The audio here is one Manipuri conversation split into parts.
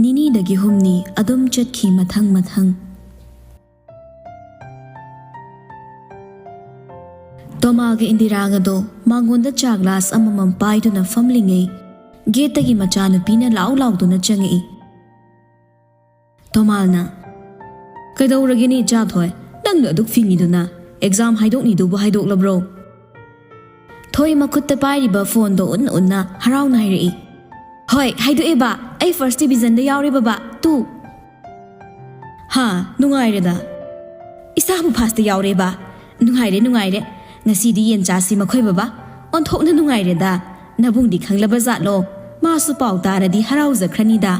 ꯅꯤꯅꯤꯗꯒꯤ ꯍꯨꯝꯅꯤ ꯑꯗꯨꯝ ꯆꯠꯈꯤ ꯃꯊꯪ ꯇꯣꯃꯥꯒ ꯏꯟꯗꯤꯔꯥꯒꯗꯣ ꯃꯥꯡꯒꯣꯟꯗ ꯆꯥ ꯒ꯭ꯂꯥꯁ ꯑꯃꯃꯝ ꯄꯥꯏꯗꯨꯅ ꯐꯝꯂꯤꯉꯩ ꯒꯦꯠꯇꯒꯤ ꯃꯆꯥꯅꯨꯄꯤꯅ ꯂꯥꯎꯗꯨꯅ ꯆꯪꯉꯛꯏ꯫ ꯇꯣꯃꯥꯜꯅ "ꯀꯩꯗꯧꯔꯒꯦꯅꯦ ꯏꯆꯥꯊꯣꯏ, ꯅꯪꯅ ꯑꯗꯨꯛ ꯐꯤꯡꯉꯤꯗꯨꯅ? ꯑꯦꯛꯖꯥꯝ ꯍꯥꯏꯗꯣꯛꯅꯤꯗꯨꯕꯨ ꯍꯥꯏꯗꯣꯛꯂꯕ꯭ꯔꯣ?" ꯊꯣꯏ ꯃꯈꯨꯠꯇ ꯄꯥꯏꯔꯤꯕ ꯐꯣꯟꯗꯣ ꯎꯟꯅ ꯍꯔꯥꯎꯅ ꯍꯥꯏꯔꯛꯏ꯫ "ꯍꯣꯏ ꯍꯥꯏꯗꯣꯛꯑꯦꯕ, ꯑꯩ ꯐꯥꯔꯁ ꯗꯤꯕꯤꯖꯟꯗ ꯌꯥꯎꯔꯦ ꯕꯕꯥ, 2." "ꯍꯥ, ꯅꯨꯡꯉꯥꯏꯔꯦꯗ." "ꯏꯁꯥꯕꯨ ꯐꯥꯔꯁꯇ ꯌꯥꯎꯔꯦꯕ, ꯅꯨꯡꯉꯥꯏꯔꯦ. ꯉꯁꯤꯗꯤ ꯌꯦꯟ ꯆꯥꯁꯤ ꯃꯈꯣꯏ ꯕꯕꯥ, ꯑꯣꯟꯊꯣꯛꯅ ꯅꯨꯡꯉꯥꯏꯔꯦꯗ. ꯅꯕꯨꯡꯗꯤ ꯈꯪꯂꯕ ꯖꯥꯠꯂꯣ? ꯃꯥꯁꯨ ꯄꯥꯎ ꯇꯥꯔꯗꯤ ꯍꯔꯥꯎꯖꯈ꯭ꯔꯅꯤꯗ."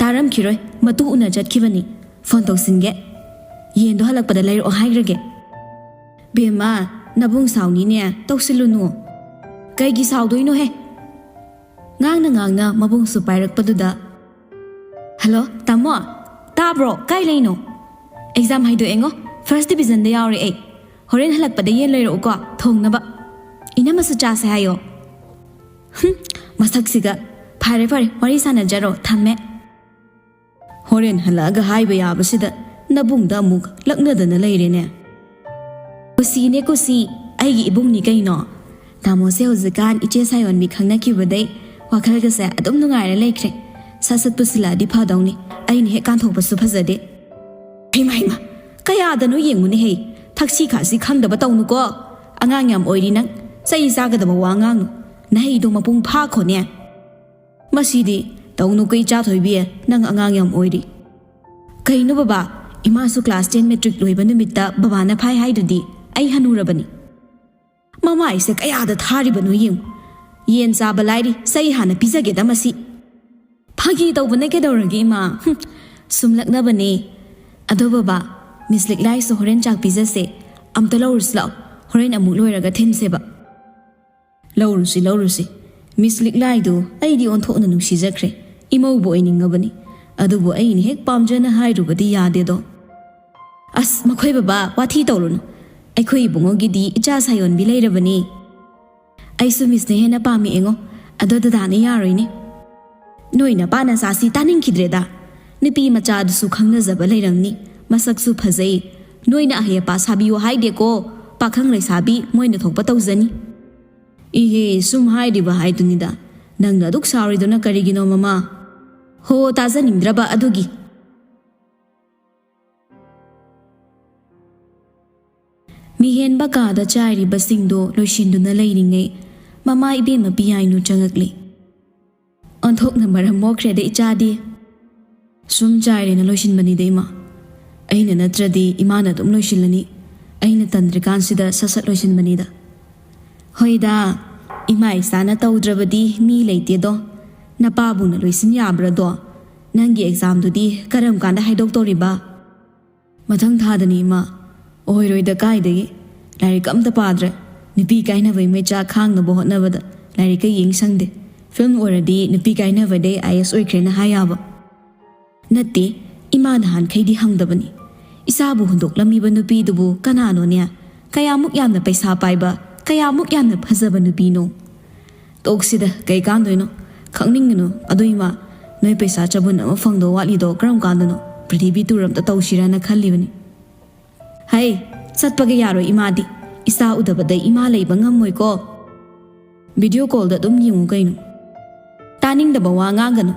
"ꯇꯥꯔꯝꯈꯤꯔꯣꯏ, ꯃꯇꯨ ꯎꯅ ꯆꯠꯈꯤꯕꯅꯤ. ꯐꯣꯟ ꯇꯧꯁꯤꯟꯒꯦ, ꯌꯦꯟꯗꯣ ꯍꯜꯂꯛꯄꯗ ꯂꯩꯔꯛꯑꯣ ꯍꯥꯏꯈ꯭ꯔꯒꯦ." "ꯕꯦꯝꯃ, ꯅꯕꯨꯡ ꯁꯥꯎꯅꯤꯅꯦ, ꯇꯧꯁꯤꯜꯂꯨꯅꯨ." "ꯀꯩꯒꯤ ꯁꯥꯎꯗꯣꯏꯅꯣꯍꯦ?" ꯉꯥꯡꯅ ꯃꯕꯨꯡꯁꯨ ꯄꯥꯏꯔꯛꯄꯗꯨꯗ, "ꯍꯜꯂꯣ ꯇꯥꯃꯣ, ꯇꯥꯕ꯭ꯔꯣ? ꯀꯥꯏ ꯂꯩꯅꯣ? ꯑꯦꯛꯖꯥꯝ ꯍꯥꯏꯗꯣꯛꯑꯦꯉꯣ, ꯐꯥꯔꯁ ꯗꯤꯕꯤꯖꯟꯗ ꯌꯥꯎꯔꯦ ꯑꯩ. ꯍꯣꯔꯦꯟ ꯍꯜꯂꯛꯄꯗ ꯌꯦꯟ ꯂꯩꯔꯛꯎꯀꯣ, ꯊꯣꯡꯅꯕ. ꯏꯅꯝꯃꯁꯨ ꯆꯥꯁꯦ ꯍꯥꯏꯌꯣ." "ꯃꯁꯛꯁꯤꯒ! ꯐꯔꯦ, ꯋꯥꯔꯤ ꯁꯥꯟꯅꯖꯔꯣ, ꯊꯝꯃꯦ." ꯍꯣꯔꯦꯟ ꯍꯜꯂꯛꯑꯒ ꯍꯥꯏꯕ ꯌꯥꯕꯁꯤꯗ ꯅꯕꯨꯡꯗ ꯑꯃꯨꯛ ꯂꯛꯅꯗꯅ ꯂꯩꯔꯦꯅꯦ꯫ "ꯀꯨꯁꯤꯅꯦ ꯀꯨꯁꯤ, ꯑꯩꯒꯤ ꯏꯕꯨꯡꯅꯤ ꯀꯩꯅꯣ. ꯇꯥꯃꯣꯁꯦ ꯍꯧꯖꯤꯛꯀꯥꯟ ꯏꯆꯦ ꯁꯥꯌꯣꯟꯕꯤ ꯈꯪꯅꯈꯤꯕꯗꯩ ꯋꯥꯈꯜꯒꯁꯦ ꯑꯗꯨꯝ ꯅꯨꯡꯉꯥꯏꯔ ꯂꯩꯈ꯭ꯔꯦ. ꯁꯠ ꯄꯨꯁꯤꯜꯂꯛꯑꯗꯤ ꯐꯗꯧꯅꯤ, ꯑꯩꯅ ꯍꯦꯛ ꯀꯥꯟꯊꯣꯛꯄꯁꯨ ꯐꯖꯗꯦ." "ꯍꯩꯃ, ꯀꯌꯥꯗꯅꯣ ꯌꯦꯡꯉꯨꯅꯦꯍꯦ, ꯊꯛꯁꯤ ꯈꯥꯁꯤ ꯈꯪꯗꯕ ꯇꯧꯅꯨꯀꯣ. ꯑꯉꯥꯡ ꯌꯥꯝ ꯑꯣꯏꯔꯤ ꯅꯪ, ꯆꯩ ꯆꯥꯒꯗꯕ ꯋꯥ ꯉꯥꯡꯅꯨ. ꯅꯍꯩꯗꯣ ꯃꯄꯨꯡ ꯐꯥꯈꯣꯅꯦ." "ꯃꯁꯤꯗꯤ ꯇꯧꯅꯨꯀꯣ ꯏꯆꯥꯊꯣꯏꯕꯤ, ꯅꯪ ꯑꯉꯥꯡ ꯌꯥꯝ ꯑꯣꯏꯔꯤ." "ꯀꯩꯅꯣ ꯕꯕꯥ, ꯏꯃꯥꯁꯨ ꯀ꯭ꯂꯥꯁ 10 ꯃꯦꯇ꯭ꯔꯤꯛ ꯂꯣꯏꯕ ꯅꯨꯃꯤꯠꯇ ꯕꯕꯥꯅ ꯐꯥꯏ ꯍꯥꯏꯗꯨꯗꯤ. ꯑꯩ ꯍꯅꯨꯔꯕꯅꯤ." "ꯃꯃꯥꯏꯁꯦ ꯀꯌꯥꯗ ꯊꯥꯔꯤꯕꯅꯣ ꯌꯦꯡꯉꯨ. ꯌꯦꯟ ꯆꯥꯕ ꯂꯥꯏꯔꯤ, ꯆꯩ ꯍꯥꯟꯅ ꯄꯤꯖꯒꯦꯗ ꯃꯁꯤ." "ꯐꯥꯒꯤ ꯇꯧꯕꯅꯦ, ꯀꯩꯗꯧꯔꯒꯦ ꯏꯃꯥ? ꯁꯨꯝꯂꯛꯅꯕꯅꯦ. ꯑꯗꯣ ꯕꯕꯥ, ꯃꯤꯁ ꯂꯤꯛꯂꯥꯏꯁꯨ ꯍꯣꯔꯦꯟ ꯆꯥꯛ ꯄꯤꯖꯁꯦ. ꯑꯝꯇ ꯂꯧꯔꯨꯁꯤ ꯂꯥꯛꯑꯣ, ꯍꯣꯔꯦꯟ ꯑꯃꯨꯛ ꯂꯣꯏꯔꯒ ꯊꯤꯟꯁꯦꯕ." "ꯂꯧꯔꯨꯁꯤ. ꯃꯤꯁ ꯂꯤꯛꯂꯥꯏꯗꯨ ꯑꯩꯗꯤ ꯑꯣꯟꯊꯣꯛꯅ ꯅꯨꯡꯁꯤꯖꯈ꯭ꯔꯦ. ꯏꯃꯧꯕꯨ ꯑꯣꯏꯅꯤꯡꯉꯕꯅꯤ. ꯑꯗꯨꯕꯨ ꯑꯩꯅ ꯍꯦꯛ ꯄꯥꯝꯖꯅ ꯍꯥꯏꯔꯨꯕꯗꯤ ꯌꯥꯗꯦꯗꯣ." "ꯑꯁ ꯃꯈꯣꯏ ꯕꯕꯥ, ꯋꯥꯊꯤ ꯇꯧꯔꯨꯅꯨ. ꯑꯩꯈꯣꯏ ꯏꯕꯨꯡꯉꯣꯒꯤꯗꯤ ꯏꯆꯥ ꯁꯥꯌꯣꯟꯕꯤ ꯂꯩꯔꯕꯅꯤ. ꯑꯩꯁꯨ ꯃꯤꯁꯅ ꯍꯦꯟꯅ ꯄꯥꯝꯃꯛꯑꯦꯉꯣ, ꯑꯗꯣ ꯗꯗꯥꯅ ꯌꯥꯔꯣꯏꯅꯦ." "ꯅꯣꯏ ꯅꯄꯥꯅ ꯆꯥꯁꯤ ꯇꯥꯅꯤꯡꯈꯤꯗ꯭ꯔꯦꯗ. ꯅꯨꯄꯤ ꯃꯆꯥꯗꯨꯁꯨ ꯈꯪꯅꯖꯕ ꯂꯩꯔꯝꯅꯤ, ꯃꯁꯛꯁꯨ ꯐꯖꯩ. ꯅꯣꯏꯅ ꯑꯍꯩ ꯑꯄꯥ ꯁꯥꯕꯤꯌꯨ ꯍꯥꯏꯗꯦꯀꯣ, ꯄꯥꯈꯪ ꯂꯩꯁꯥꯕꯤ ꯃꯣꯏꯅ ꯊꯣꯛꯄ ꯇꯧꯖꯅꯤ." "ꯏꯍꯦ, ꯁꯨꯝ ꯍꯥꯏꯔꯤꯕ ꯍꯥꯏꯗꯨꯅꯤꯗ. ꯅꯪꯅ ꯑꯗꯨꯛ ꯁꯥꯎꯔꯤꯗꯨꯅ ꯀꯔꯤꯒꯤꯅꯣ ꯃꯃꯥ?" "ꯍꯣ, ꯇꯥꯖꯅꯤꯡꯗ꯭ꯔꯕ ꯑꯗꯨꯒꯤ." ꯃꯤꯍꯦꯟꯕ ꯀꯥꯗ ꯆꯥꯏꯔꯤꯕꯁꯤꯡꯗꯣ ꯂꯣꯏꯁꯤꯟꯗꯨꯅ ꯂꯩꯔꯤꯉꯩ ꯃꯃꯥ ꯏꯕꯦꯝꯃ ꯄꯤꯌꯥꯏꯅꯨ ꯆꯪꯉꯛꯂꯤ꯫ "ꯑꯣꯟꯊꯣꯛꯅ ꯃꯔꯝ ꯃꯣꯛꯈ꯭ꯔꯦꯗ ꯏꯆꯥꯗꯤ." "ꯁꯨꯝ ꯆꯥꯏꯔꯦꯅ ꯂꯣꯏꯁꯤꯟꯕꯅꯤꯗ ꯏꯃꯥ. ꯑꯩꯅ ꯅꯠꯇ꯭ꯔꯗꯤ ꯏꯃꯥꯅ ꯑꯗꯨꯝ ꯂꯣꯏꯁꯤꯜꯂꯅꯤ. ꯑꯩꯅ ꯇꯟꯗ꯭ꯔꯤꯀꯥꯟꯁꯤꯗ ꯁꯠ ꯂꯣꯏꯁꯤꯟꯕꯅꯤꯗ." "ꯍꯣꯏꯗ, ꯏꯃꯥ ꯏꯆꯥꯅ ꯇꯧꯗ꯭ꯔꯕꯗꯤ ꯃꯤ ꯂꯩꯇꯦꯗꯣ. ꯅꯄꯥꯕꯨꯅ ꯂꯣꯏꯁꯤꯟ ꯌꯥꯕ꯭ꯔꯗꯣ? ꯅꯪꯒꯤ ꯑꯦꯛꯖꯥꯝꯗꯨꯗꯤ ꯀꯔꯝ ꯀꯥꯟꯗ ꯍꯥꯏꯗꯣꯛꯇꯧꯔꯤꯕ?" "ꯃꯊꯪ ꯊꯥꯗꯅꯤ ꯏꯃꯥ." "ꯑꯣꯏꯔꯣꯏꯗ ꯀꯥꯏꯗꯒꯤ, ꯂꯥꯏꯔꯤꯛ ꯑꯝꯇ ꯄꯥꯗ꯭ꯔꯦ. ꯅꯨꯄꯤ ꯀꯥꯏꯅꯕꯩ ꯃꯩꯆꯥꯛ ꯈꯥꯡꯅꯕ ꯍꯣꯠꯅꯕꯗ ꯂꯥꯏꯔꯤꯛꯀ ꯌꯦꯡ ꯁꯪꯗꯦ. ꯐꯤꯜꯝ ꯑꯣꯏꯔꯗꯤ ꯅꯨꯄꯤ ꯀꯥꯏꯅꯕꯗꯩ IAS ꯑꯣꯏꯈ꯭ꯔꯦꯅ ꯍꯥꯏ ꯌꯥꯕ." "ꯅꯠꯇꯦ, ꯏꯃꯥ ꯅꯍꯥꯟꯈꯩꯗꯤ ꯍꯪꯗꯕꯅꯤ. ꯏꯆꯥꯕꯨ ꯍꯨꯟꯗꯣꯛꯂꯝꯃꯤꯕ ꯅꯨꯄꯤꯗꯨꯕꯨ ꯀꯅꯥꯅꯣꯅꯦ? ꯀꯌꯥꯃꯨꯛ ꯌꯥꯝꯅ ꯄꯩꯁా ꯄꯥꯏꯕ, ꯀꯌꯥꯃꯨꯛ ꯌꯥꯝꯅ ꯐꯖꯕ ꯅꯨꯄꯤꯅꯣ?" "ꯇꯣꯛꯁꯤꯗ, ꯀꯩ ꯀꯥꯟꯗꯣꯏꯅꯣ? ꯈꯪꯅꯤꯡꯒꯅꯨ. ꯑꯗꯨ ꯏꯃꯥ, ꯅꯣꯏ ꯄꯩꯁꯥ ꯆꯕꯨꯟ ꯑꯃ ꯐꯪꯗꯧ ꯋꯥꯠꯂꯤꯗꯣ ꯀꯔꯝ ꯀꯥꯟꯗꯅꯣ? ꯄ꯭ꯔꯤꯊꯤꯕꯤ ꯇꯨꯔ ꯑꯝꯇ ꯇꯧꯁꯤꯔꯅ ꯈꯜꯂꯤꯕꯅꯤ." "ꯍꯩ, ꯆꯠꯄꯒ ꯌꯥꯔꯣꯏ ꯏꯃꯥꯗꯤ. ꯏꯆꯥ ꯎꯗꯕꯗꯩ ꯏꯃꯥ ꯂꯩꯕ ꯉꯝꯃꯣꯏꯀꯣ." "ꯚꯤꯗꯤꯑꯣ ꯀꯣꯜꯗ ꯑꯗꯨꯝ ꯌꯦꯡꯉꯨ ꯀꯩꯅꯣ." "ꯇꯥꯅꯤꯡꯗꯕ ꯋꯥ ꯉꯥꯡꯒꯅꯨ.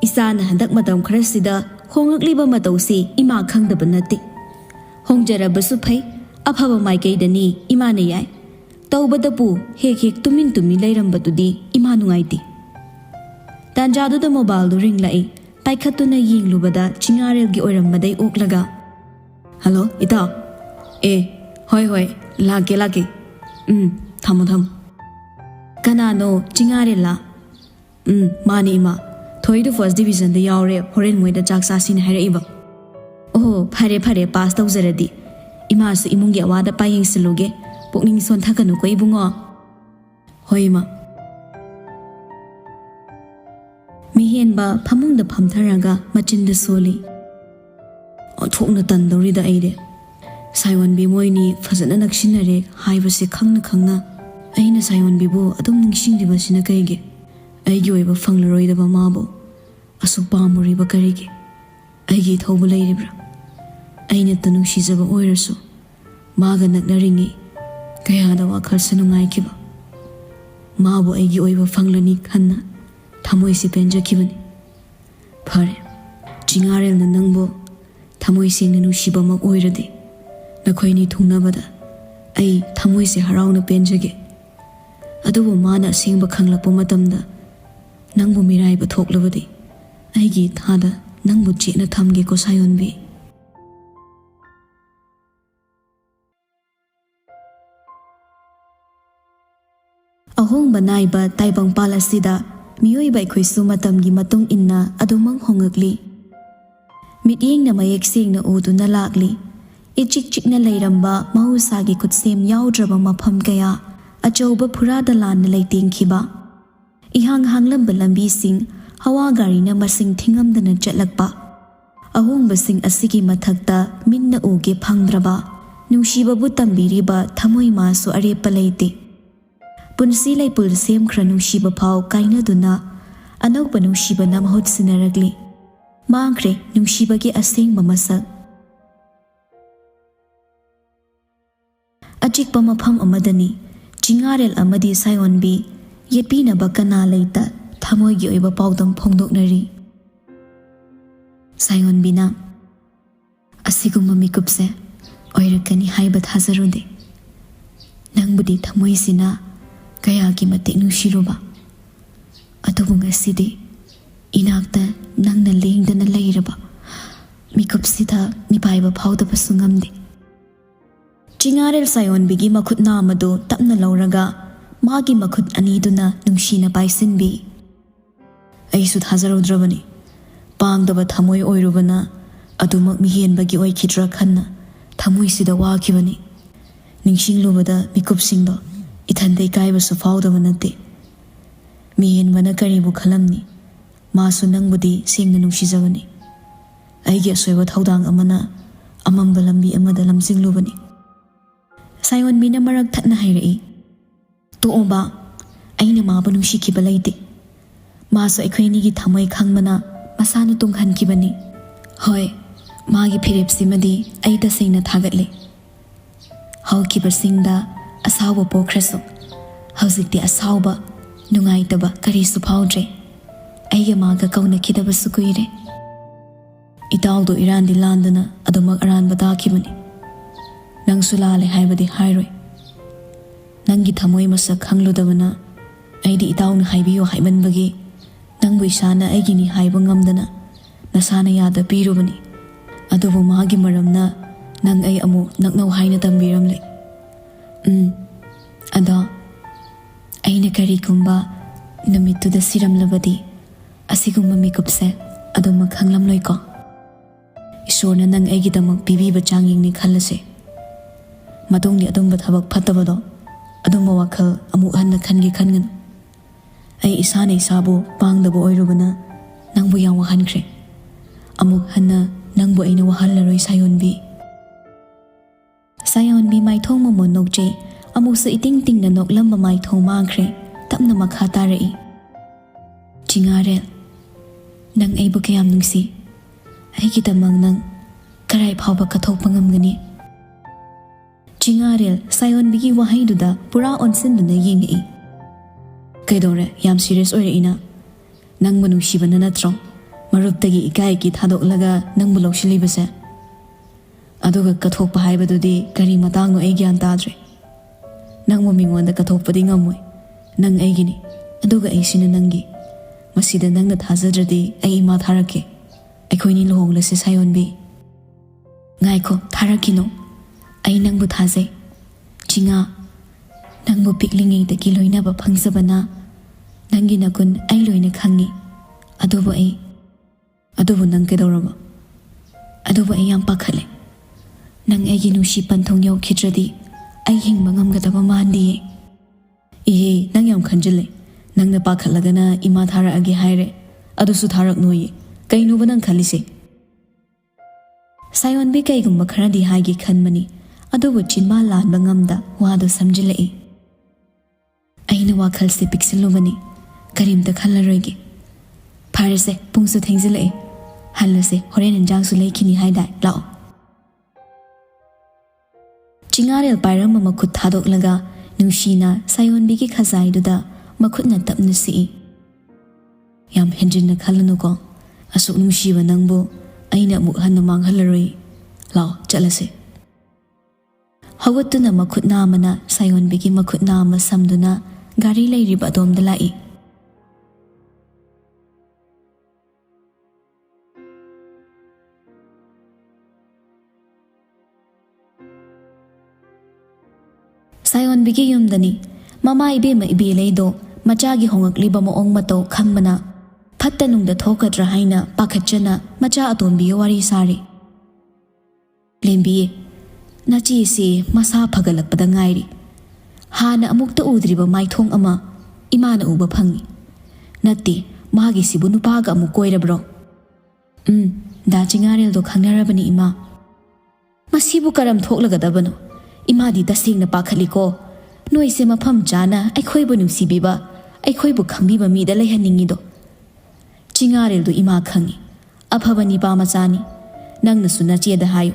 ꯏꯆꯥꯅ ꯍꯟꯗꯛ ꯃꯇꯝ ꯈꯔꯁꯤꯗ ꯍꯣꯡꯂꯛꯂꯤꯕ ꯃꯇꯧꯁꯤ ꯏꯃꯥ ꯈꯪꯗꯕ ꯅꯠꯇꯦ. ꯍꯣꯡꯖꯔꯕꯁꯨ ꯐꯩ, ꯑꯐꯕ ꯃꯥꯏꯀꯩꯗꯅꯤ ꯏꯃꯥꯅ ꯌꯥꯏ. ꯇꯧꯕꯗꯕꯨ ꯍꯦꯛ ꯇꯨꯃꯤꯟ ꯂꯩꯔꯝꯕꯗꯨꯗꯤ ꯏꯃꯥ ꯅꯨꯡꯉꯥꯏꯇꯦ." ꯇꯥꯟꯖꯥꯗꯨꯗ ꯃꯣꯕꯥꯏꯜꯗꯨ ꯔꯤꯡꯂꯛꯏ꯫ ꯄꯥꯏꯈꯠꯇꯨꯅ ꯌꯦꯡꯂꯨꯕꯗ ꯆꯤꯡꯉꯥꯔꯦꯜꯒꯤ ꯑꯣꯏꯔꯝꯕꯗꯩ ꯑꯣꯛꯂꯒ, "ꯍꯜꯂꯣ ꯏꯇꯥꯎ." ꯍꯣꯏ, ꯂꯥꯛꯀꯦ. ꯊꯝꯃꯣ." "ꯀꯅꯥꯅꯣ, ꯆꯤꯡꯉꯥꯔꯦꯜꯂꯥ?" "ꯃꯥꯅꯤ ꯏꯃꯥ. ꯊꯣꯏꯗꯨ ꯐꯥꯔꯁ ꯗꯤꯕꯤꯖꯟꯗ ꯌꯥꯎꯔꯦ, ꯍꯣꯔꯦꯟ ꯃꯣꯏꯗ ꯆꯥꯛ ꯆꯥꯁꯤꯅ ꯍꯥꯏꯔꯛꯏꯕ." "ꯑꯣꯍꯣ, ꯐꯔꯦ, ꯄꯥꯁ ꯇꯧꯖꯔꯗꯤ. ꯏꯃꯥꯁꯨ ꯏꯃꯨꯡꯒꯤ ꯑꯋꯥꯠ ꯑꯄꯥ ꯌꯦꯡꯁꯤꯜꯂꯨꯒꯦ. ꯄꯨꯛꯅꯤꯡ ꯁꯣꯟꯊꯒꯅꯨꯀꯣ ꯏꯕꯨꯡꯉꯣ." "ꯍꯣꯏ ꯏꯃꯥ." ꯃꯤꯍꯦꯟꯕ ꯐꯃꯨꯡꯗ ꯐꯝꯊꯔꯒ ꯃꯆꯤꯟꯗ ꯁꯣꯜꯂꯤ꯫ "ꯑꯣꯟꯊꯣꯛꯅ ꯇꯟꯗꯧꯔꯤꯗ ꯑꯩꯗꯤ. ꯁꯥꯌꯣꯟꯕꯤ ꯃꯣꯏꯅꯤ ꯐꯖꯅ ꯅꯛꯁꯤꯟꯅꯔꯦ ꯍꯥꯏꯕꯁꯦ ꯈꯪꯅ ꯑꯩꯅ ꯁꯥꯌꯣꯟꯕꯤꯕꯨ ꯑꯗꯨꯝ ꯅꯤꯡꯁꯤꯡꯂꯤꯕꯁꯤꯅ ꯀꯩꯒꯤ? ꯑꯩꯒꯤ ꯑꯣꯏꯕ ꯐꯪꯂꯔꯣꯏꯗꯕ ꯃꯥꯕꯨ asuk paamuriba karigi aigi thaubu leiribra aina tanu shijaba oirasu maga naknaringi kayada wakhal sanungai kiba mabu aigi oiba fanglani khanna thamoi si penja kibani phare jingarel na nangbo thamoi sing nu shiba mak oiradi nakhoini thungnabada ai thamoi se harauna penjage adubu mana singba khanglakpa matamda nangbu miraiba thoklabadi aigi thada nangbu chena thamge ko sayonbi ahong banaiba taibang palasida miyoi bai khoisu matamgi matung inna adumang hongakli mityeng na mayek sing na uduna lakli ichik chikna leiramba mahusagi kutsem yaudraba mafam kaya achauba phurada lan leiting khiba ihang hanglamba lambi sing hawa gari na masing thingamdana chatlakpa ahongba sing asigi mathakta minna uge phangdraba nungsiba bu tambiriba thamoi ma so arepa leite punsi leipul sem khra nungsiba phau kaina duna anauba nungsiba na mahut sinaragli mangre nungsiba gi aseng mamasak achikpa mafam amadani jingarel amadi sayonbi yetpina bakana leita thamoi gi oiba paudam phongdoknari sayonbina asiguma mikupse oirakani haiba thazarude nangbudi thamoi sina kaya gi matik nushiruba adubu ngasidi inakta nangna lengdana leiraba mikupsida mipaiba phaudaba sungamde jingarel sayonbigi makhut namado tapna lauraga magi makhut aniduna nungshina paisinbi aisu thazarudrabani pangdaba thamoi oirubana adumak mihenbagi oikhidra khanna thamoi sida wakibani ningsinglubada mikupsingdo ithande kaibasu faudaba nate mihenbana karibu khalamni masu nangbudi singna nungsijabani aigi asoiba thaudang amana amamba lambi amada lamjinglubani sayonbina marak thatna hairai toba aina mabu nungsikhiba leite masu aikhoinigi thamoi khangmana masana tunghankibani hoi magi phirepsimadi aida singna thagatle haukiba singda asawa pokrasu hauzikti asawa nungaitaba karisu phaudre aiga maga kauna kidaba sukuire itawdo irandi landana adumak aranba dakibani nangsu lale haibadi hairoi nangi thamoi masa khangludabana aidi itawna haibiyo haimanbagi nangbu isana aigini haiba ngamdana nasana yada pirubani adubu magi maramna nang ai amu naknau haina tambiramle ada aina kari kumba namituda siramlabadi asigumma mikupse aduma khanglamloiko isorna nang aigidamak pibiba changingni khallase matungni adumba thabak phatabado adumba wakhal amu hanna khangi khangan ai isane isabu pangdabo oirubana nangbu yang wahankhre amu hanna nangbu aina wahallaroi sayonbi maithong momo nokje amu su iting tingna noklamba maithong mangkhre tapna makha tarai jingarel nang aibu kayam nungsi aigi damang nang karai phauba kathokpa ngamgani jingarel sayonbigi wahaiduda pura onsinduna yingi kaidore yam serious oire ina nangbu nungsibana natro maruptagi ikai ki thadoklaga nangbu lawsilibase aduga kathokpa haibadudi kari matangno ai gyan tadre nangmu mingonda kathokpadi ngamoi nang aigini aduga aisina nangi masida nangna thajadradi ai ima tharake aikhoini lohonglase sayonbi ngaiko tharakino ai nangbu thajai jinga nangbu piklingi da kiloina ba phangsabana nangi nakun ai loina khangi adubu nang kedoraba adubu ai yam pakhale nang aigi nushi panthong yaw khidradi ai hingba ngamgadaba mandi nang yam khanjile nangna pakhalagana ima thara age haire adusu tharak noi kainuba nang khalise sayonbi kaigumba kharadi haigi khanmani adubu chinma lanba ngamda wadu samjilai aina wakhalse piksilubani karimta khallaroige ꯐꯔꯦꯁꯦ ꯄꯨꯡꯁꯨ ꯊꯦꯡꯖꯤꯜꯂꯛꯑꯦ ꯍꯜꯂꯁꯦ ꯍꯣꯔꯦꯟ ꯏꯟꯖꯥꯡꯁꯨ ꯂꯩꯈꯤꯅꯤ ꯍꯥꯏꯗꯥꯏ ꯂꯥꯛꯑꯣ ꯆꯤꯡꯉꯥꯔꯦꯜ ꯄꯥꯏꯔꯝꯕ ꯃꯈꯨꯠ ꯊꯥꯗꯣꯛꯂꯒ ꯅꯨꯡꯁꯤꯅ ꯁꯥꯌꯣꯟꯕꯤꯒꯤ ꯈꯖꯥꯏꯗꯨꯗ ꯃꯈꯨꯠꯅ ꯇꯞꯅ ꯁꯤꯛꯏ ꯌꯥꯝ ꯍꯦꯟꯖꯤꯟꯅ ꯈꯜꯂꯨꯅꯨꯀꯣ ꯑꯁꯨꯛ ꯅꯨꯡꯁꯤꯕ ꯅꯪꯕу ꯑꯩꯅ ꯑꯃꯨꯛ ꯍꯟꯅ ꯃꯥꯡꯍꯜꯂꯔꯣꯏ ꯂꯥꯛꯑꯣ ꯆꯠꯂꯁꯦ ꯍꯧꯒꯠꯇꯨꯅ ꯃꯈꯨꯠ ꯅꯥꯝꯃꯅ ꯁꯥꯌꯣꯟꯕꯤꯒꯤ ꯃꯈꯨꯠ ꯅꯥꯝꯃ ꯁꯝꯗꯨꯅ ꯒꯥꯔꯤ ꯂꯩꯔꯤꯕ ꯑꯗꯣꯝꯗ ꯂꯥꯛꯏ ꯁꯥꯌꯣꯟꯕꯤꯒꯤ ꯌꯨꯝꯗꯅꯤ ꯃꯃꯥ ꯏꯕꯦꯝꯃ ꯏꯕꯦꯂꯩꯗꯣ ꯃꯆꯥꯒꯤ ꯍꯣꯡꯉꯛꯂꯤꯕ ꯃꯑꯣꯡ ꯃꯇꯧ ꯈꯪꯕꯅ ꯐꯠꯇ ꯅꯨꯡꯗ ꯊꯣꯛꯀꯗ꯭ꯔꯥ ꯍꯥꯏꯅ ꯄꯥꯈꯠꯆꯅ ꯃꯆꯥ ꯑꯇꯣꯟꯕꯤꯒ ꯋꯥꯔꯤ ꯁꯥꯔꯤ ꯂꯦꯝꯕꯤ ꯅꯆꯦꯁꯤ ꯃꯁꯥ ꯐꯒꯠꯂꯛꯄꯗ ꯉꯥꯏꯔꯤ ꯍꯥꯟꯅ ꯑꯃꯨꯛꯇ ꯎꯗ꯭ꯔꯤꯕ ꯃꯥꯏꯊꯣꯡ ꯑꯃ ꯏꯃꯥꯅ ꯎꯕ ꯐꯪꯏ ꯅꯠꯇꯦ ꯃꯥꯒꯤꯁꯤꯕꯨ ꯅꯨꯄꯥꯒ ꯑꯃꯨꯛ ꯀꯣꯏꯔꯕ꯭ꯔꯣ ꯗꯥ ꯆꯤꯡꯉꯥꯔꯦꯜꯗꯣ ꯈꯪꯅꯔꯕꯅꯤ ꯏꯃꯥ ꯃꯁꯤꯕꯨ ꯀꯔꯝ ꯊꯣꯛꯂꯒꯗꯕꯅꯣ ꯏꯃꯥꯗꯤ ꯇꯁꯦꯡꯅ ꯄꯥꯈꯠꯂꯤꯀꯣ ꯅꯣꯏꯁꯦ ꯃꯐꯝ ꯆꯥꯅ ꯑꯩꯈꯣꯏꯕꯨ ꯅꯨꯡꯁꯤꯕꯤꯕ ꯑꯩꯈꯣꯏꯕꯨ ꯈꯪꯕꯤꯕ ꯃꯤꯗ ꯂꯩꯍꯟꯅꯤꯡꯉꯤꯗꯣ ꯆꯤꯡꯉꯥꯔꯦꯜꯗꯨ ꯏꯃꯥ ꯈꯪꯏ ꯑꯐꯕ ꯅꯤꯄꯥ ꯃꯆꯥꯅꯤ ꯅꯪꯅꯁꯨ ꯅꯆꯦꯗ ꯍꯥꯏꯌꯨ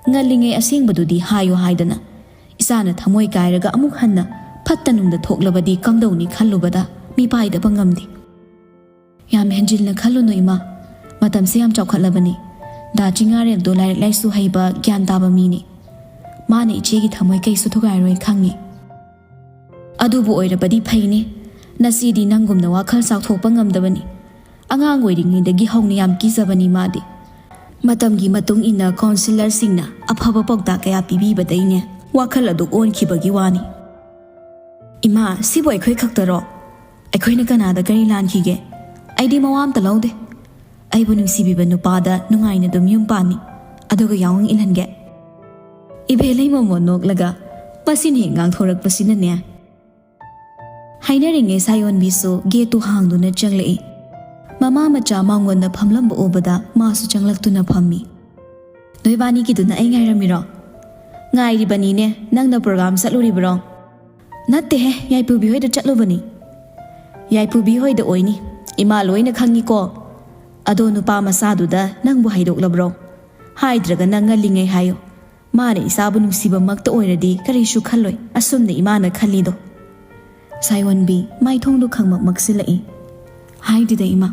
ꯉꯜꯂꯤꯉꯩ ꯑꯁꯦꯡꯕꯗꯨꯗꯤ ꯍꯥꯏꯌꯨ ꯍꯥꯏꯗꯅ ꯏꯆꯥꯅ ꯊꯃꯣꯏ ꯀꯥꯏꯔꯒ ꯑꯃꯨꯛ ꯍꯟꯅ ꯐꯠꯇ ꯅꯨꯡꯗ ꯊꯣꯛꯂꯕꯗꯤ ꯀꯝꯗꯧꯅꯤ ꯈꯜꯂꯨꯕꯗ ꯃꯤꯄꯥꯏꯗꯕ ꯉꯝꯗꯦ ꯌꯥꯝ ꯍꯦꯟꯖꯤꯟꯅ ꯈꯜꯂꯨꯅꯨ ꯏꯃꯥ ꯃꯇꯝꯁꯦ ꯌꯥꯝ ꯆꯥꯎꯈꯠꯂꯕꯅꯤ ꯗꯥ ꯆꯤꯡꯉꯥꯔꯦꯜꯗꯣ ꯂꯥꯏꯔꯤꯛ ꯂꯥꯏꯁꯨ ꯍꯩꯕ ꯒ꯭ꯌꯥꯟ ꯇꯥꯕ ꯃꯤꯅꯤ ꯃꯥꯅ ꯏꯆꯦꯒꯤ ꯊꯃꯣꯏ ꯀꯩꯁꯨ ꯊꯨꯒꯥꯏꯔꯣꯏ ꯈꯪꯉꯤ ꯑꯗꯨꯕꯨ ꯑꯣꯏꯔꯕꯗꯤ ꯐꯩꯅꯦ ꯅꯆꯦꯗꯤ ꯅꯪꯒꯨꯝꯅ ꯋꯥꯈꯜ ꯆꯥꯎꯊꯣꯛꯄ ꯉꯝꯗꯕꯅꯤ ꯑꯉꯥꯡ ꯑꯣꯏꯔꯤꯉꯩꯗꯒꯤ ꯍꯧꯅ ꯌꯥꯝ ꯀꯤꯖꯕꯅꯤ ꯃꯥꯗꯤ ꯃꯇꯝꯒꯤ ꯃꯇꯨꯡ ꯏꯟꯅ ꯀꯥꯎꯟꯁꯤꯂꯔꯁꯤꯡꯅ ꯑꯐꯕ ꯄꯥꯎꯇꯥꯛ ꯀꯌꯥ ꯄꯤꯕꯤꯕꯗꯩꯅꯦ ꯋꯥꯈꯜ ꯑꯗꯨ ꯑꯣꯟꯈꯤꯕꯒꯤ ꯋꯥꯅꯤ ꯏꯃꯥ ꯁꯤꯕꯨ ꯑꯩꯈꯣꯏ ꯈꯛꯇꯔꯣ ꯑꯩꯈꯣꯏꯅ ꯀꯅꯥꯗ ꯀꯔꯤ ꯂꯥꯟꯈꯤꯒꯦ ꯑꯩꯗꯤ ꯃꯋꯥ ꯑꯝꯇ ꯂꯧꯗꯦ ꯑꯩꯕꯨ ꯅꯨꯡꯁꯤꯕꯤꯕ ꯅꯨꯄꯥꯗ ꯅꯨꯡꯉꯥꯏꯅ ꯑꯗꯨꯝ ꯌꯨꯝ ꯄꯥꯟꯅꯤ ꯑꯗꯨꯒ ꯌꯥꯎꯅ ꯏꯜꯍꯟꯒꯦ ꯏꯕꯦꯂꯩ ꯃꯃꯣ ꯅꯣꯛꯂꯒ ꯃꯁꯤꯅ ꯍꯦꯛ ꯉꯥꯡꯊꯣꯔꯛꯄꯁꯤꯅꯅꯦ ꯍꯥꯏꯅꯔꯤꯉꯩ ꯁꯥꯌꯣꯟꯕꯤꯁꯨ ꯒꯦꯠꯇꯨ ꯍꯥꯡꯗꯨꯅ ꯆꯪꯂꯛꯏ ꯃꯃꯥ ꯃꯆꯥ ꯃꯉꯣꯟꯗ ꯐꯝꯂꯝꯕ ꯎꯕꯗ ꯃꯥꯁꯨ ꯆꯪꯂꯛꯇꯨꯅ ꯐꯝꯃꯤ ꯅꯣꯏꯕꯥꯅꯤꯒꯤꯗꯨꯅ ꯑꯩ ꯉꯥꯏꯔꯝꯃꯤꯔꯣ ꯉꯥꯏꯔꯤꯕꯅꯤꯅꯦ ꯅꯪꯅ ꯄ꯭ꯔꯣꯒ꯭ꯔꯥꯝ ꯆꯠꯂꯨꯔꯤꯕ꯭ꯔꯣ ꯅꯠꯇꯦꯍꯦ ꯌꯥꯏꯄꯨꯕꯤ ꯍꯣꯏꯗ ꯆꯠꯂꯨꯕꯅꯤ ꯌꯥꯏꯄꯨꯕꯤ ꯍꯣꯏꯗ ꯑꯣꯏꯅꯤ ꯏꯃꯥ ꯂꯣꯏꯅ ꯈꯪꯉꯤꯀꯣ ꯑꯗꯣ ꯅꯨꯄꯥ ꯃꯆꯥꯗꯨꯗ ꯅꯪꯕꯨ ꯍꯥꯏꯗꯣꯛꯂꯕ꯭ꯔꯣ ꯍꯥꯏꯗ꯭ꯔꯒ ꯅꯪ ꯉꯜꯂꯤꯉꯩ ꯍꯥꯏꯌꯣ ꯃꯥꯅ ꯏꯆꯥꯕꯨ ꯅꯨꯡꯁꯤꯕꯃꯛꯇ ꯑꯣꯏꯔꯗꯤ ꯀꯔꯤꯁꯨ ꯈꯜꯂꯣꯏ ꯑꯁꯨꯝꯅ ꯏꯃꯥꯅ ꯈꯜꯂꯤꯗꯣ ꯁꯥꯌꯣꯟꯕꯤ ꯃꯥꯏꯊꯣꯡꯗꯨ ꯈꯪꯃꯛ ꯃꯛꯁꯤꯜꯂꯛꯏ ꯍꯥꯏꯗꯦꯗ ꯏꯃꯥ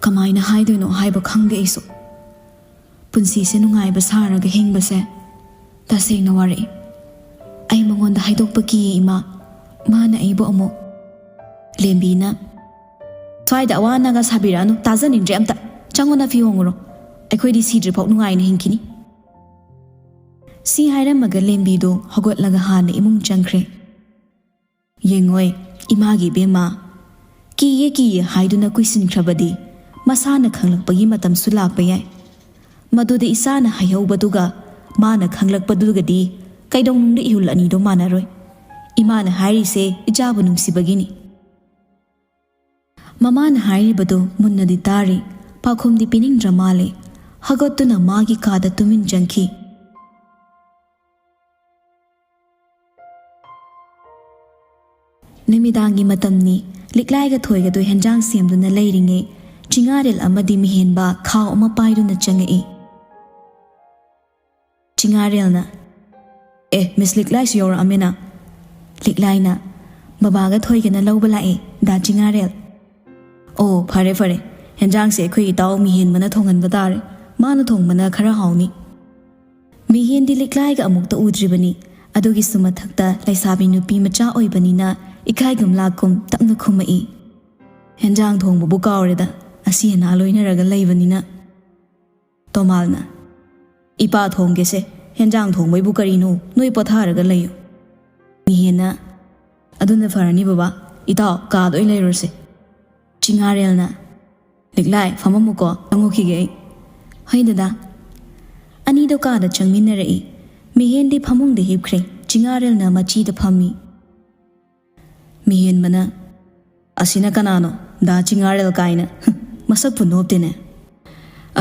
ꯀꯃꯥꯏꯅ ꯍꯥꯏꯗꯣꯏꯅꯣ ꯍꯥꯏꯕ ꯈꯪꯗꯦ ꯑꯩꯁꯨ ꯄꯨꯟꯁꯤꯁꯦ ꯅꯨꯡꯉꯥꯏꯕ ꯁꯥꯔꯒ ꯍꯤꯡꯕꯁꯦ ꯇꯁꯦꯡꯅ ꯋꯥꯔꯛꯏ ꯑꯩ ꯃꯉꯣꯟꯗ ꯍꯥꯏꯗꯣꯛꯄ ꯀꯤꯌꯦ ꯏꯃꯥ ꯃꯥꯅ ꯑꯩꯕꯨ ꯑꯃꯨꯛ ꯂꯦꯝꯕꯤꯅ ꯁ꯭ꯋꯥꯏꯗ ꯑꯋꯥ ꯑꯅꯥꯒ ꯁꯥꯕꯤꯔꯛꯑꯅꯨ ꯇꯥꯖꯅꯤꯡꯗ꯭ꯔꯦ ꯑꯝꯇ ꯆꯪꯉꯣ ꯅꯐꯤ ꯍꯣꯡꯉꯨꯔꯣ ꯑꯩꯈꯣꯏꯗꯤ ꯁꯤꯗ꯭ꯔꯤꯐꯥꯎ ꯅꯨꯡꯉꯥꯏꯅ ꯍꯤꯡꯈꯤꯅꯤ ꯁꯤ ꯍꯥꯏꯔꯝꯃꯒ ꯂꯦꯝꯕꯤꯗꯨ ꯍꯧꯒꯠꯂꯒ ꯍꯥꯟꯅ ꯏꯃꯨꯡ ꯆꯪꯈ꯭ꯔꯦ ꯌꯦꯡꯉꯣꯏ ꯏꯃꯥꯒꯤ ꯏꯕꯦꯝꯃ ꯀꯤꯌꯦ ꯀꯤꯌꯦ ꯍꯥꯏꯗꯨꯅ ꯀꯨꯏꯁꯤꯟꯈ꯭ꯔꯕꯗꯤ ꯃꯁꯥꯅ ꯈꯪꯂꯛꯄꯒꯤ ꯃꯇꯝꯁꯨ ꯂꯥꯛꯄ ꯌꯥꯏ ꯃꯗꯨꯗ ꯏꯆꯥꯅ ꯍꯥꯏꯍꯧꯕꯗꯨꯒ ꯃꯥꯅ ꯈꯪꯂꯛꯄꯗꯨꯒꯗꯤ ꯀꯩꯗꯧꯅꯨꯡꯗ ꯏꯍꯨꯜ ꯑꯅꯤꯗꯣ ꯃꯥꯟꯅꯔꯣꯏ ꯏꯃꯥꯅ ꯍꯥꯏꯔꯤꯁꯦ ꯏꯆꯥꯕꯨ ꯅꯨꯡꯁꯤꯕꯒꯤꯅꯤ ꯃꯃꯥꯅ ꯍꯥꯏꯔꯤꯕꯗꯨ ꯃꯨꯟꯅꯗꯤ ꯇꯥꯔꯤ ꯄꯥꯎꯈꯨꯝꯗꯤ ꯄꯤꯅꯤꯡꯗ꯭ꯔ ꯃꯥꯜꯂꯦ ꯍꯧꯒꯠꯇꯨꯅ ꯃꯥꯒꯤ ꯀꯥꯗ ꯇꯨꯃꯤꯟ ꯆꯪꯈꯤ ꯅꯨꯃꯤꯗꯥꯡꯒꯤ ꯃꯇꯝꯅꯤ ꯂꯤꯛꯂꯥꯏꯒ ꯊꯣꯏꯒꯗꯣ ꯍꯦꯟꯖꯥꯡ ꯁꯦꯝꯗꯨꯅ ꯂꯩꯔꯤꯉꯩ ꯆꯤꯡꯉꯥꯔꯦꯜ ꯑꯃꯗꯤ ꯃꯤꯍꯦꯟꯕ ꯈꯥꯎ ꯑꯃ ꯄꯥꯏꯗꯨꯅ ꯆꯪꯉꯛꯏ ꯆꯤꯡꯉꯥꯔꯦꯜꯅ ꯃꯤꯁ ꯂꯤꯛꯂꯥꯏꯁꯨ ꯌꯧꯔꯛꯑꯃꯦꯅ ꯂꯤꯛꯂꯥꯏꯅ ꯕꯕꯥꯒ ꯊꯣꯏꯒꯅ ꯂꯧꯕ ꯂꯥꯛꯑꯦ ꯗꯥ ꯆꯤꯡꯉꯥꯔꯦꯜ ꯑꯣ ꯐꯔꯦ ꯐꯔꯦ ꯍꯦꯟꯖꯥꯡꯁꯦ ꯑꯩꯈꯣꯏ ꯏꯇꯥꯎ ꯃꯤꯍꯦꯟꯕꯅ ꯊꯣꯡꯍꯟꯕ ꯇꯥꯔꯦ ꯃꯥꯅ ꯊꯣꯡꯕꯅ ꯈꯔ ꯍꯥꯎꯅꯤ ꯃꯤꯍꯦꯟꯗꯤ ꯂꯤꯛꯂꯥꯏꯒ ꯑꯃꯨꯛꯇ ꯎꯗ꯭ꯔꯤꯕꯅꯤ ꯑꯗꯨꯒꯤꯁꯨ ꯃꯊꯛꯇ ꯂꯩꯁꯥꯕꯤ ꯅꯨꯄꯤ ꯃꯆꯥ ꯑꯣꯏꯕꯅꯤꯅ ꯏꯀꯥꯏꯒꯨꯝ ꯂꯥꯛꯀꯨꯝ ꯇꯞꯅ ꯈꯨꯝꯃꯛꯏ ꯍꯦꯟꯖꯥꯡ ꯊꯣꯡꯕꯕꯨ ꯀꯥꯎꯔꯦꯗ ꯑꯁꯤ ꯑꯅꯥ ꯂꯣꯏꯅꯔꯒ ꯂꯩꯕꯅꯤꯅ ꯇꯣꯃꯥꯜꯅ ꯏꯄꯥ ꯊꯣꯡꯒꯦꯁꯦ ꯍꯦꯟꯖꯥꯡ ꯊꯣꯡꯕꯩꯕꯨ ꯀꯔꯤꯅꯣ ꯅꯣꯏ ꯄꯣꯊꯥꯔꯒ ꯂꯩꯌꯨ ꯃꯤꯍꯦꯟꯅ ꯑꯗꯨꯅ ꯐꯔꯅꯤ ꯕꯕꯥ ꯏꯇꯥꯎ ꯀꯥꯗ ꯑꯣꯏꯅ ꯂꯩꯔꯨꯔꯁꯦ ꯆꯤꯡꯉꯥꯔꯦꯜꯅ ꯂꯤꯛꯂꯥꯏ ꯐꯝꯃꯝꯃꯨꯀꯣ ꯆꯪꯉꯨꯈꯤꯒꯦ ꯑꯩ ꯍꯣꯏ ꯗꯗꯥ ꯑꯅꯤꯗꯣ ꯀꯥꯗ ꯆꯪꯃꯤꯟꯅꯔꯛꯏ ꯃꯤꯍꯦꯟꯗꯤ ꯐꯃꯨꯡꯗ ꯍꯤꯞꯈ꯭ꯔꯦ ꯆꯤꯡꯉꯥꯔꯦꯜꯅ ꯃꯆꯤꯗ ꯐꯝꯃꯤ ꯃꯤꯍꯦꯟꯕꯅ ꯑꯁꯤꯅ ꯀꯅꯥꯅꯣ ꯗꯥ ꯆꯤꯡꯉꯥꯔꯦꯜ ꯀꯥꯏꯅ ꯃꯁꯛꯄꯨ ꯅꯣꯞꯇꯦꯅꯦ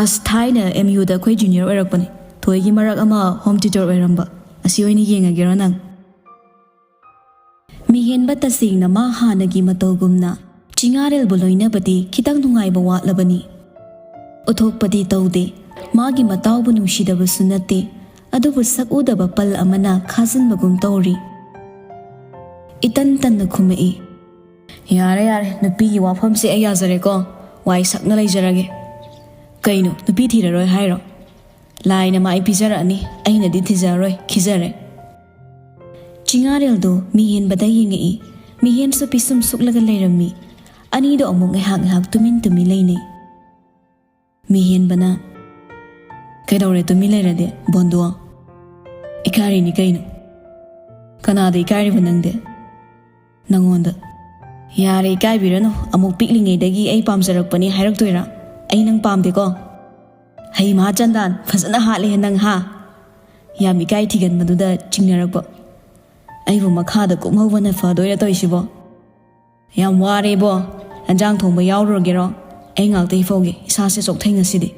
ꯑꯁ ꯊꯥꯏꯅ MUꯗ ꯑꯩꯈꯣꯏ ꯖꯨꯅꯤꯌꯔ ꯑꯣꯏꯔꯛꯄꯅꯤ ꯊꯣꯏꯒꯤ ꯃꯔꯛ ꯑꯃ ꯍꯣꯝ ꯇ꯭ꯌꯨꯇꯔ ꯑꯣꯏꯔꯝꯕ ꯑꯁꯤ ꯑꯣꯏꯅ ꯌꯦꯡꯉꯒꯦꯔꯣ ꯅꯪ ꯃꯤꯍꯦꯟꯕ ꯇꯁꯦꯡꯅ ꯃꯥ ꯍꯥꯟꯅꯒꯤ ꯃꯇꯧꯒꯨꯝꯅ Chingarel buloinabadi khitang nungaiba watlabani uthokpadi taude magi matawbu nungsidabsu natte adubu sakudaba pal amana khasinbagum tawri itan tanna khumai yare nupi gi wafam se ayazare ko wai sakna leijarage kaino nupi thiraroi hairo laina mai pijarani aina di thijaroi khijare Chingarel do mihen bada yingi mihen so pisum suklaga leirami ani do among hak tumin tumi leine mihen bana kaidore tumi leirade bondo ikari ni kaino kanada ikari banangde nangonda yare ikai birano amuk piklingai dagi ai pamjarakpani hairaktoira ai nang pamde ko hei ma chandan fazana hale nang ha yam ikai thigan maduda chingnarakpa ai bu makhada kumhawna fadoira toisibo yam ware bo anjang thongba yaurogero ai ngaktai foge isa se chokthai ngasidi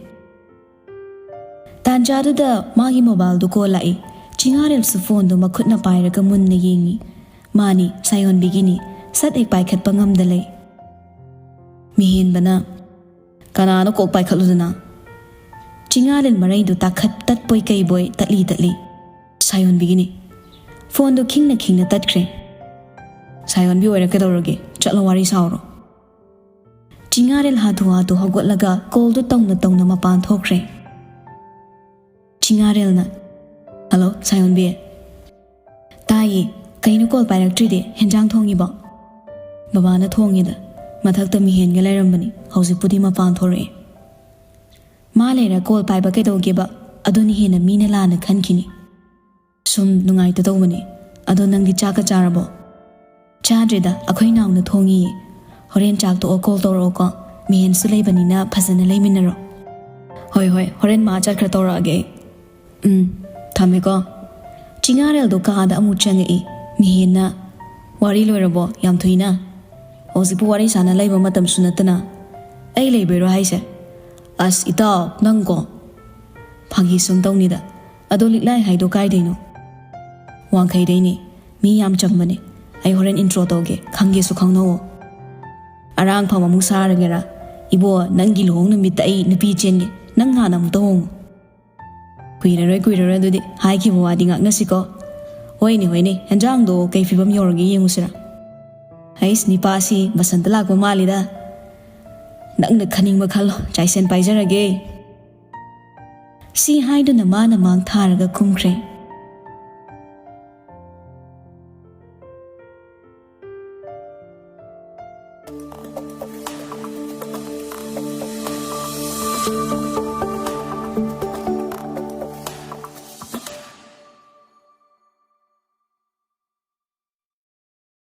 tanjadu da magi mobile du ko lai Chingarel su phone do makhutna pairaga munna yengi mani sayon bigini sat ek pai khat pangam dalai mihin bana kanano kok pai khaludana Chingarel marai du takhat tat poi kai boy tatli sayon bigini phone do khingna tatkre sayon bi oira kadoroge chatlo wari sauro Chingarel hatu hogotlaga call do tongna mapan thokre Chingarel na hello sayon bi tai kaino call pairaktride henjang thongiba baba na thongida mathakta mi hen galerambani hausipudi mapan thore ma lera call paiba kedogeba aduni hena mina lana khankini sum nungai ta tawani ado nangdi chaka charabo chadreda akhoi nauna thongi horen chak to call toro ko mi hen sulai bani na phasana leiminaro hoi horen ma chak khra tora age thame ko Chingarel do ka da amu changi mi hen na wari loirabo yam thuina ozipu wari sana laiba matam sunatana ai leibero haise as ita nangko phangi sum tawnida ado liklai haido kai deino wangkhai deini mi yam chambane ai horen intro toge khange su khangno arang phama mu saragera ibo nangi lohong na mit ai nupi chenge nang hana mu tong kuiraroi dudi hai ki wadi ngak nasiko hoini enjang do kai fibam yorgi yengusira hais ni pasi basanta lakwa malida nang khaning makhalo chaisen paijarage si haidu na mana mang tharaga kumkhre